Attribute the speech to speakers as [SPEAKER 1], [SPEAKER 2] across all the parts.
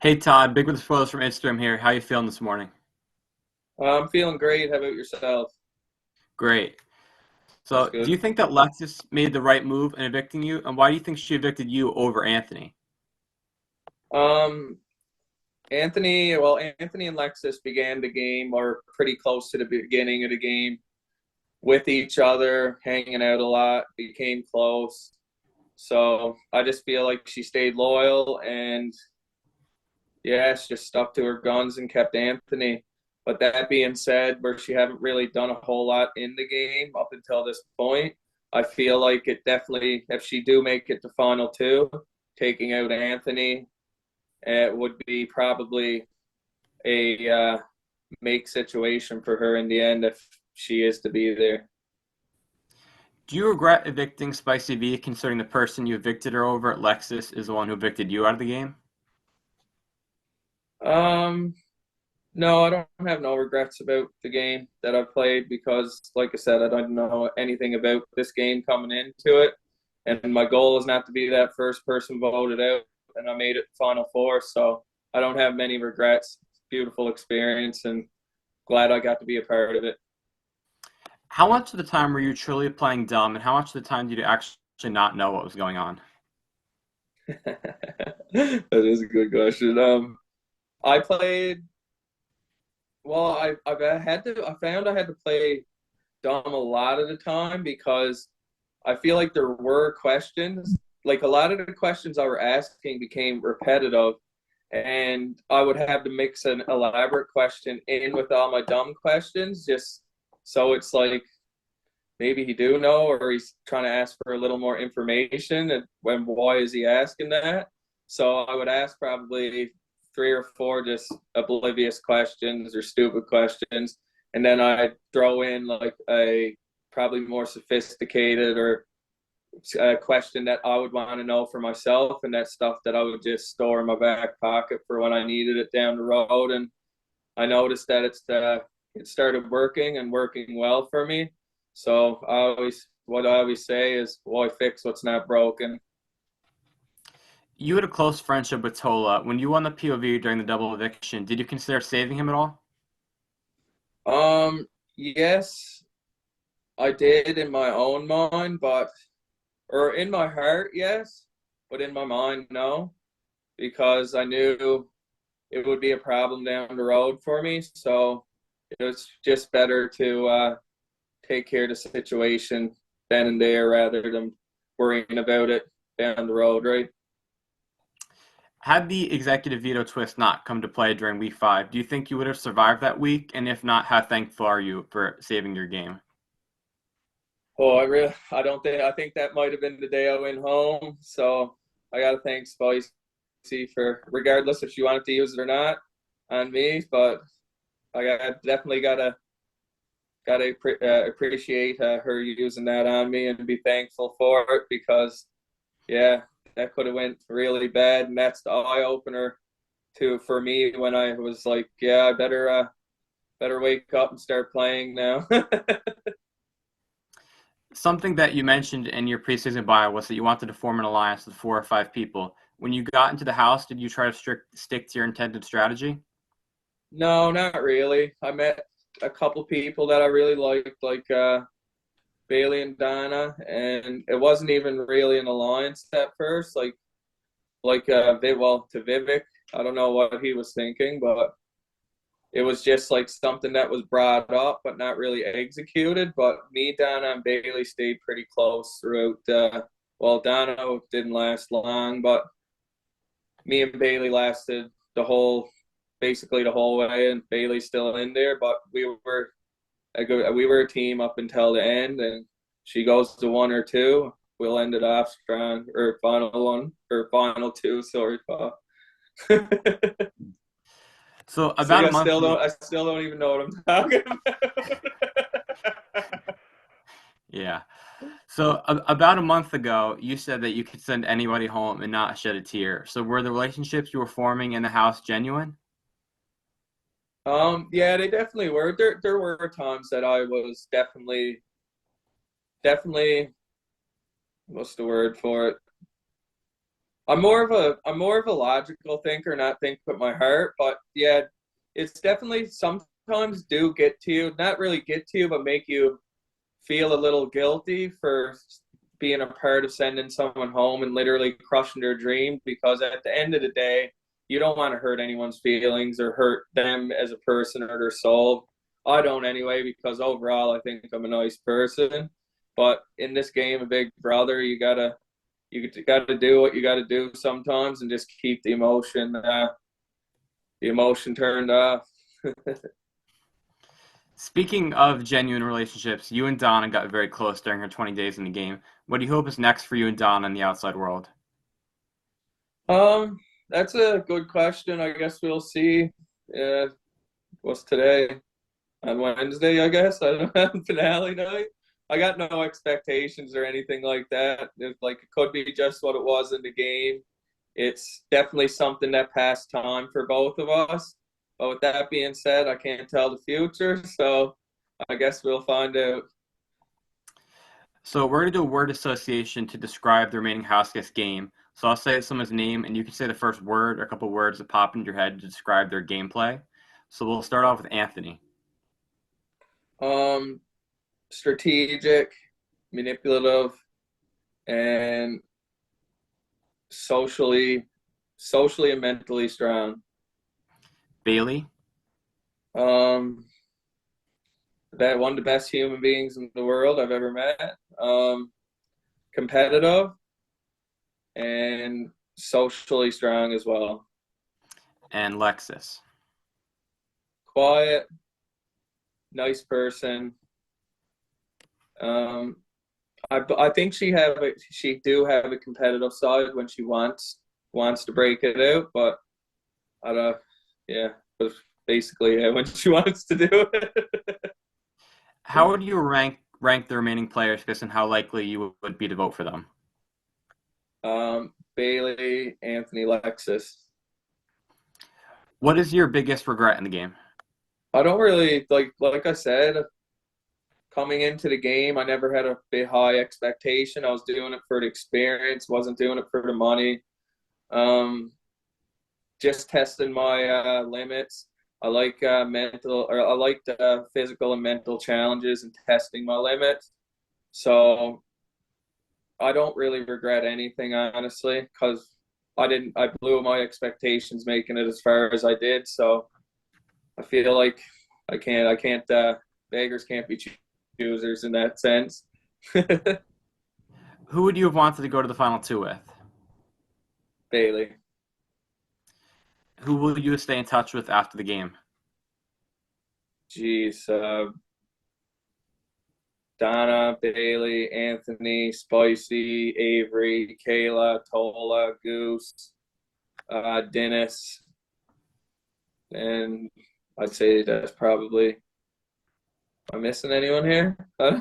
[SPEAKER 1] Hey Todd, Big with the Spoilers from Instagram here. How you feeling this morning?
[SPEAKER 2] I'm feeling great. How about yourself?
[SPEAKER 1] Great.
[SPEAKER 2] That's
[SPEAKER 1] So, do
[SPEAKER 2] good.
[SPEAKER 1] you think that Lexus made the right move in evicting you, and why do you think she evicted you over Anthony?
[SPEAKER 2] Um, Anthony and Lexus began the game or pretty close to the beginning of the game with each other, hanging out a lot, became close. So I just feel like she stayed loyal and yeah, she just stuck to her guns and kept Anthony. But that being said, where she haven't really done a whole lot in the game up until this point, I feel like it definitely, if she do make it to final two, taking out Anthony, it would be probably a make situation for her in the end if she is to be there.
[SPEAKER 1] Do you regret evicting Spicy V, considering the person you evicted her over at Lexus is the one who evicted you out of the game?
[SPEAKER 2] Um, no, I don't have no regrets about the game that I played because, like I said, I don't know anything about this game coming into it, and my goal is not to be that first person voted out, and I made it Final Four, so I don't have many regrets. Beautiful experience, and glad I got to be a part of it.
[SPEAKER 1] How much of the time were you truly playing dumb, and how much of the time did you actually not know what was going on?
[SPEAKER 2] That is a good question. I played well. I had to. I found I had to play dumb a lot of the time because I feel like there were questions. Like a lot of the questions I were asking became repetitive, and I would have to mix an elaborate question in with all my dumb questions, just so it's like maybe he do know or he's trying to ask for a little more information and when why is he asking that. So I would ask probably three or four just oblivious questions or stupid questions, and then I'd throw in like a probably more sophisticated or a question that I would want to know for myself, and that stuff that I would just store in my back pocket for when I needed it down the road. And I noticed that it started working and working well for me. So what I always say is, why fix what's not broken?
[SPEAKER 1] You had a close friendship with Tola. When you won the POV during the double eviction, did you consider saving him at all?
[SPEAKER 2] Yes, I did in my own mind, but or in my heart, yes, but in my mind, no, because I knew it would be a problem down the road for me. So it was just better to take care of the situation then and there rather than worrying about it down the road, right?
[SPEAKER 1] Had the executive veto twist not come to play during week 5, do you think you would have survived that week? And if not, how thankful are you for saving your game?
[SPEAKER 2] Oh, I don't think, I think that might have been the day I went home. So I got to thank Spicy for, regardless if she wanted to use it or not, on me. But definitely got to appreciate her using that on me and be thankful for it because yeah, that could have went really bad, and that's the eye opener to for me when I was like, yeah, I better wake up and start playing now.
[SPEAKER 1] Something that you mentioned in your preseason bio was that you wanted to form an alliance with 4 or 5 people. When you got into the house, did you try to stick to your intended strategy?
[SPEAKER 2] No, not really. I met a couple people that I really liked, like Bailey and Donna, and it wasn't even really an alliance at first. Well, to Vivek, I don't know what he was thinking, but it was just like something that was brought up but not really executed. But me, Donna, and Bailey stayed pretty close throughout. Well, Donna didn't last long, but me and Bailey lasted basically the whole way, and Bailey's still in there. But we were a team up until the end, and she goes to one or two. We'll end it off strong, or final one, or final two. Sorry, Paul.
[SPEAKER 1] So
[SPEAKER 2] See,
[SPEAKER 1] about a month ago,
[SPEAKER 2] I still don't even know what I'm talking about.
[SPEAKER 1] yeah. So about a month ago, you said that you could send anybody home and not shed a tear. So were the relationships you were forming in the house genuine?
[SPEAKER 2] Yeah, they definitely were. There were times that I was definitely, what's the word for it? I'm more of a logical thinker, not think with my heart. But yeah, it's definitely sometimes do get to you, not really get to you, but make you feel a little guilty for being a part of sending someone home and literally crushing their dream. Because at the end of the day, you don't want to hurt anyone's feelings or hurt them as a person or their soul. I don't anyway, because overall I think I'm a nice person. But in this game of Big Brother, you got to do what you got to do sometimes, and just keep the emotion turned off.
[SPEAKER 1] Speaking of genuine relationships, you and Donna got very close during her 20 days in the game. What do you hope is next for you and Donna in the outside world?
[SPEAKER 2] Um, that's a good question. I guess we'll see. Uh, what's today? On Wednesday, I guess. I don't have finale night. I got no expectations or anything like that. It could be just what it was in the game. It's definitely something that passed time for both of us. But with that being said, I can't tell the future, so I guess we'll find out.
[SPEAKER 1] So we're going to do a word association to describe the remaining house guest game. So I'll say someone's name, and you can say the first word or a couple words that pop into your head to describe their gameplay. So we'll start off with Anthony.
[SPEAKER 2] Um, Strategic, manipulative, and socially and mentally strong.
[SPEAKER 1] Bailey.
[SPEAKER 2] Um, that one of the best human beings in the world I've ever met. Competitive and socially strong as well.
[SPEAKER 1] And Lexus.
[SPEAKER 2] Quiet, nice person. Um, I think she do have a competitive side when she wants to break it out, but I don't. Yeah, but basically, yeah, when she wants to do it.
[SPEAKER 1] How would you rank the remaining players based on how likely you would be to vote for them?
[SPEAKER 2] Bailey, Anthony, Lexus.
[SPEAKER 1] What is your biggest regret in the game?
[SPEAKER 2] I don't really like I said, coming into the game, I never had a big high expectation. I was doing it for the experience, wasn't doing it for the money. Um, just testing my limits. I like physical and mental challenges and testing my limits. So I don't really regret anything, honestly, because I blew my expectations making it as far as I did. So I feel like I can't beggars can't be choosers in that sense.
[SPEAKER 1] Who would you have wanted to go to the final two with?
[SPEAKER 2] Bailey.
[SPEAKER 1] Who will you stay in touch with after the game?
[SPEAKER 2] Jeez. Donna, Bailey, Anthony, Spicy, Avery, Kayla, Tola, Goose, Dennis, and I'd say that's probably. Am I missing anyone here? I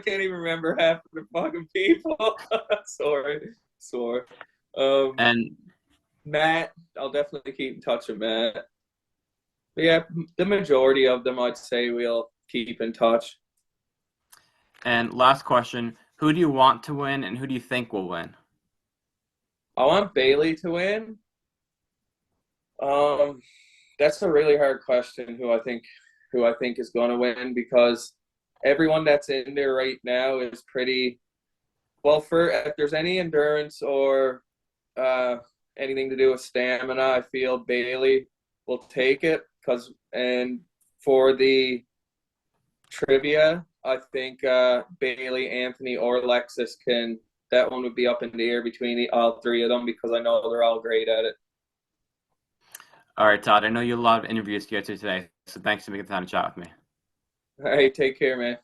[SPEAKER 2] can't even remember half of the fucking people. Sorry.
[SPEAKER 1] And
[SPEAKER 2] Matt, I'll definitely keep in touch with Matt. But yeah, the majority of them, I'd say we'll keep in touch.
[SPEAKER 1] last question, who do you want to win and who do you think will win?
[SPEAKER 2] I want Bailey to win. That's a really hard question. Who I think is going to win, because everyone that's in there right now is pretty well. For if there's any endurance or anything to do with stamina, I feel Bailey will take it. And for the trivia, I think Bailey, Anthony, or Lexus can. That one would be up in the air between all three of them, because I know they're all great at it.
[SPEAKER 1] All right, Todd, I know you have a lot of interviews to get to today, so thanks for making the time to chat with me.
[SPEAKER 2] All right, take care, man.